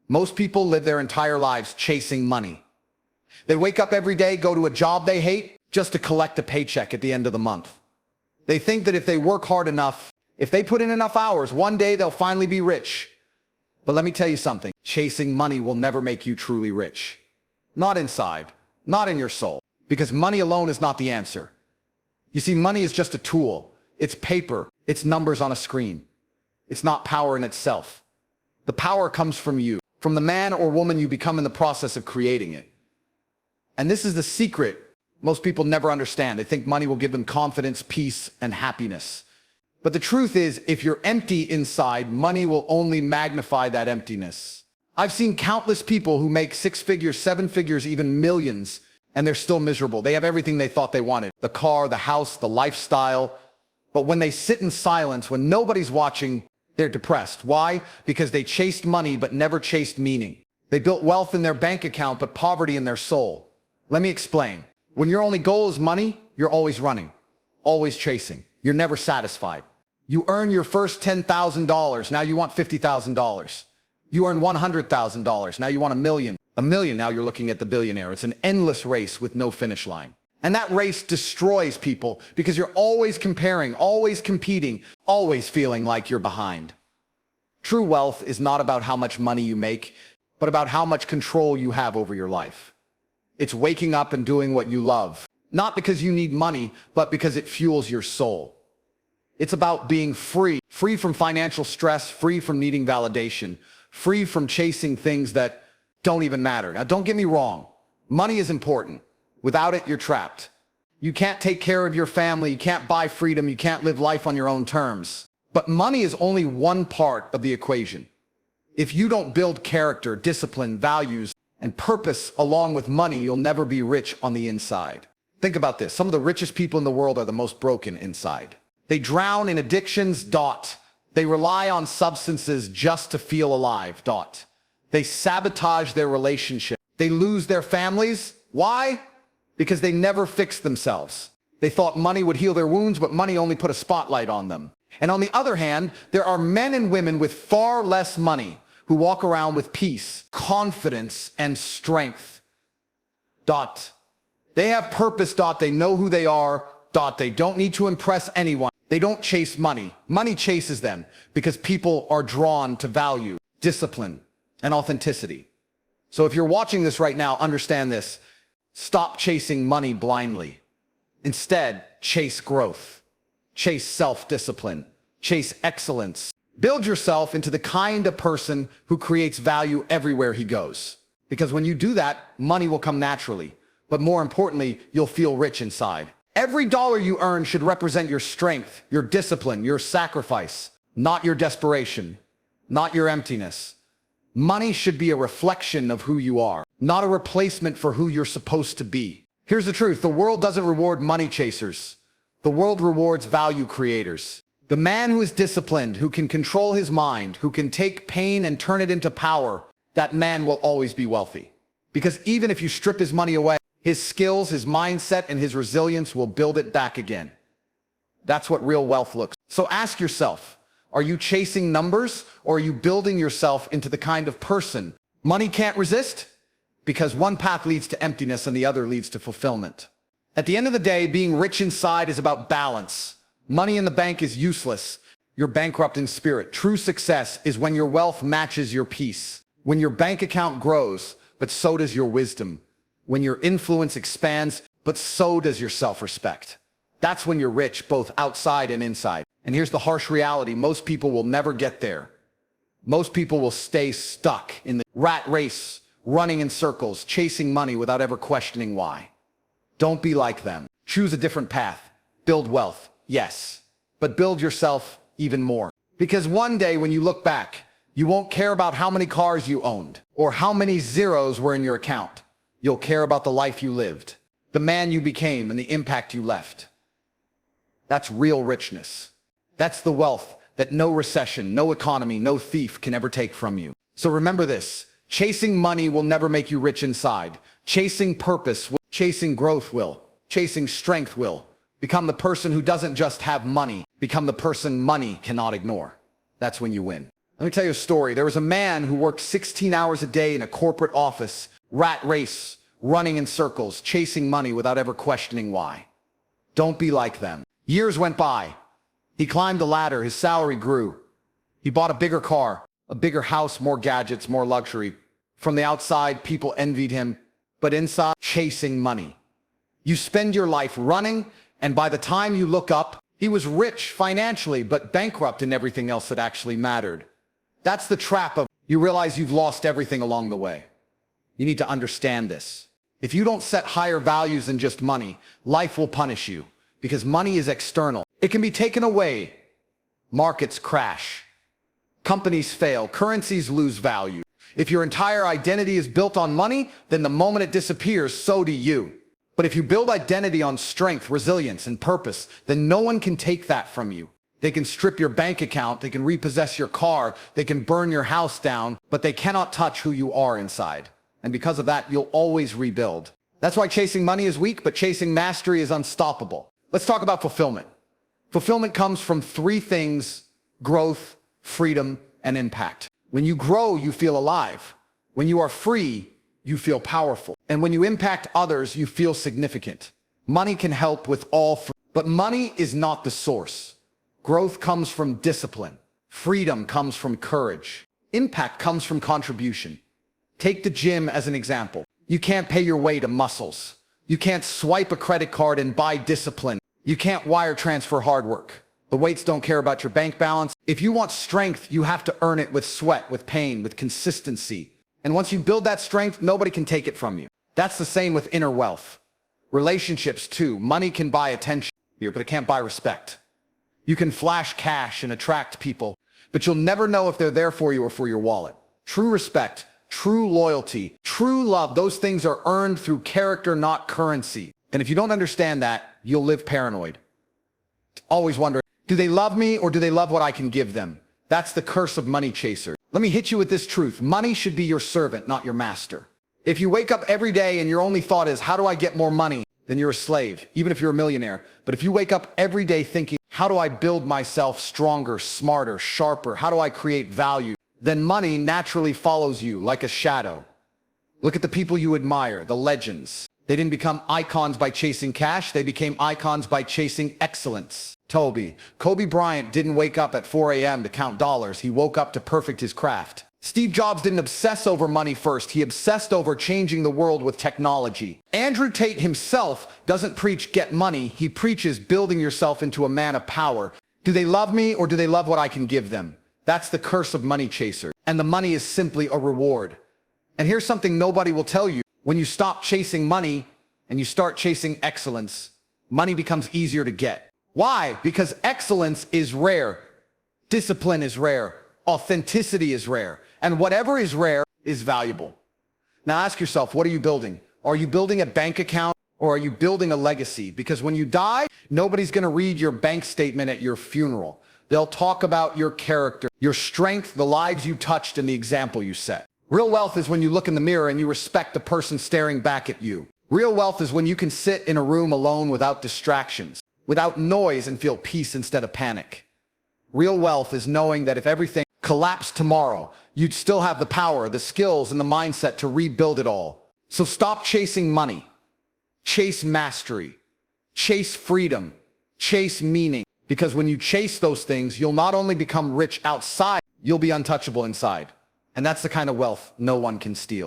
Most people live their entire lives chasing money. They wake up every day, go to a job they hate, just to collect a paycheck at the end of the month. They think that if they work hard enough, if they put in enough hours, one day they'll finally be rich. But let me tell you something, chasing money will never make you truly rich. Not inside, not in your soul, because money alone is not the answer. You see, money is just a tool. It's paper, it's numbers on a screen. It's not power in itself. The power comes from you, from the man or woman you become in the process of creating it. And this is the secret most people never understand. They think money will give them confidence, peace, and happiness. But the truth is, if you're empty inside, money will only magnify that emptiness. I've seen countless people who make 6 figures, 7 figures, even millions, and they're still miserable. They have everything they thought they wanted. The car, the house, the lifestyle. But when they sit in silence, when nobody's watching, they're depressed. Why? Because they chased money but never chased meaning. They built wealth in their bank account but poverty in their soul. Let me explain. When your only goal is money, you're always running, always chasing. You're never satisfied. You earn your first $10,000, now you want $50,000. You earn $100,000, now you want $1 million. $1 million, now you're looking at the billionaire. It's an endless race with no finish line. And that race destroys people because you're always comparing, always competing, always feeling like you're behind. True wealth is not about how much money you make, but about how much control you have over your life. It's waking up and doing what you love, not because you need money, but because it fuels your soul. It's about being free, free from financial stress, free from needing validation, free from chasing things that don't even matter. Now, don't get me wrong. Money is important. Without it, you're trapped. You can't take care of your family. You can't buy freedom. You can't live life on your own terms. But money is only one part of the equation. If you don't build character, discipline, values, and purpose along with money, you'll never be rich on the inside. Think about this. Some of the richest people in the world are the most broken inside. They drown in addictions, They rely on substances just to feel alive, They sabotage their relationship. They lose their families. Why? Because they never fixed themselves. They thought money would heal their wounds, but money only put a spotlight on them. And on the other hand, there are men and women with far less money who walk around with peace, confidence, and strength. They have purpose. They know who they are. They don't need to impress anyone. They don't chase money. Money chases them because people are drawn to value, discipline, and authenticity. So if you're watching this right now, understand this. Stop chasing money blindly. Instead, chase growth. Chase self-discipline. Chase excellence. Build yourself into the kind of person who creates value everywhere he goes. Because when you do that, money will come naturally. But more importantly, you'll feel rich inside. Every dollar you earn should represent your strength, your discipline, your sacrifice, not your desperation, not your emptiness. Money should be a reflection of who you are, not a replacement for who you're supposed to be. Here's the truth. The world doesn't reward money chasers. The world rewards value creators. The man who is disciplined, who can control his mind, who can take pain and turn it into power, that man will always be wealthy. Because even if you strip his money away, his skills, his mindset, and his resilience will build it back again. That's what real wealth looks. So ask yourself, are you chasing numbers or are you building yourself into the kind of person money can't resist? Because one path leads to emptiness and the other leads to fulfillment. At the end of the day, being rich inside is about balance. Money in the bank is useless. You're bankrupt in spirit. True success is when your wealth matches your peace. When your bank account grows, but so does your wisdom. When your influence expands, but so does your self-respect. That's when you're rich, both outside and inside. And here's the harsh reality. Most people will never get there. Most people will stay stuck in the rat race, running in circles, chasing money without ever questioning why. Don't be like them. Choose a different path. Build wealth, yes, but build yourself even more. Because one day when you look back, you won't care about how many cars you owned or how many zeros were in your account. You'll care about the life you lived, the man you became, and the impact you left. That's real richness. That's the wealth that no recession, no economy, no thief can ever take from you. So remember this. Chasing money will never make you rich inside. Chasing purpose will. Chasing growth will. Chasing strength will. Become the person who doesn't just have money. Become the person money cannot ignore. That's when you win. Let me tell you a story. There was a man who worked 16 hours a day in a corporate office, rat race, running in circles, chasing money without ever questioning why. Don't be like them. Years went by. He climbed the ladder. His salary grew. He bought a bigger car, a bigger house, more gadgets, more luxury. From the outside, people envied him, but inside, chasing money. You spend your life running, and by the time you look up, he was rich financially, but bankrupt in everything else that actually mattered. That's the trap of you realize you've lost everything along the way. You need to understand this. If you don't set higher values than just money, life will punish you because money is external. It can be taken away. Markets crash. Companies fail. Currencies lose value. If your entire identity is built on money, then the moment it disappears, so do you. But if you build identity on strength, resilience, and purpose, then no one can take that from you. They can strip your bank account, they can repossess your car, they can burn your house down, but they cannot touch who you are inside. And because of that, you'll always rebuild. That's why chasing money is weak, but chasing mastery is unstoppable. Let's talk about fulfillment. Fulfillment comes from three things: growth, freedom, and impact. When you grow, you feel alive. When you are free, you feel powerful. And when you impact others, you feel significant. Money can help with all three, but money is not the source. Growth comes from discipline. Freedom comes from courage. Impact comes from contribution. Take the gym as an example. You can't pay your way to muscles. You can't swipe a credit card and buy discipline. You can't wire transfer hard work. The weights don't care about your bank balance. If you want strength, you have to earn it with sweat, with pain, with consistency. And once you build that strength, nobody can take it from you. That's the same with inner wealth. Relationships too. Money can buy attention here, but it can't buy respect. You can flash cash and attract people, but you'll never know if they're there for you or for your wallet. True respect, true loyalty, true love, those things are earned through character, not currency. And if you don't understand that, you'll live paranoid. Always wondering, do they love me or do they love what I can give them? That's the curse of money chasers. Let me hit you with this truth. Money should be your servant, not your master. If you wake up every day and your only thought is, how do I get more money? Then you're a slave, even if you're a millionaire. But if you wake up every day thinking, how do I build myself stronger, smarter, sharper? How do I create value? Then money naturally follows you like a shadow. Look at the people you admire, the legends. They didn't become icons by chasing cash. They became icons by chasing excellence. Kobe Bryant didn't wake up at 4 a.m. to count dollars. He woke up to perfect his craft. Steve Jobs didn't obsess over money first. He obsessed over changing the world with technology. Andrew Tate himself doesn't preach get money. He preaches building yourself into a man of power. Do they love me or do they love what I can give them? That's the curse of money chasers. And the money is simply a reward. And here's something nobody will tell you. When you stop chasing money and you start chasing excellence, money becomes easier to get. Why? Because excellence is rare. Discipline is rare. Authenticity is rare. And whatever is rare is valuable. Now ask yourself, what are you building? Are you building a bank account or are you building a legacy? Because when you die, nobody's going to read your bank statement at your funeral. They'll talk about your character, your strength, the lives you touched, and the example you set. Real wealth is when you look in the mirror and you respect the person staring back at you. Real wealth is when you can sit in a room alone without distractions, without noise, and feel peace instead of panic. Real wealth is knowing that if everything collapsed tomorrow, you'd still have the power, the skills, and the mindset to rebuild it all. So stop chasing money. Chase mastery. Chase freedom. Chase meaning. Because when you chase those things, you'll not only become rich outside, you'll be untouchable inside. And that's the kind of wealth no one can steal.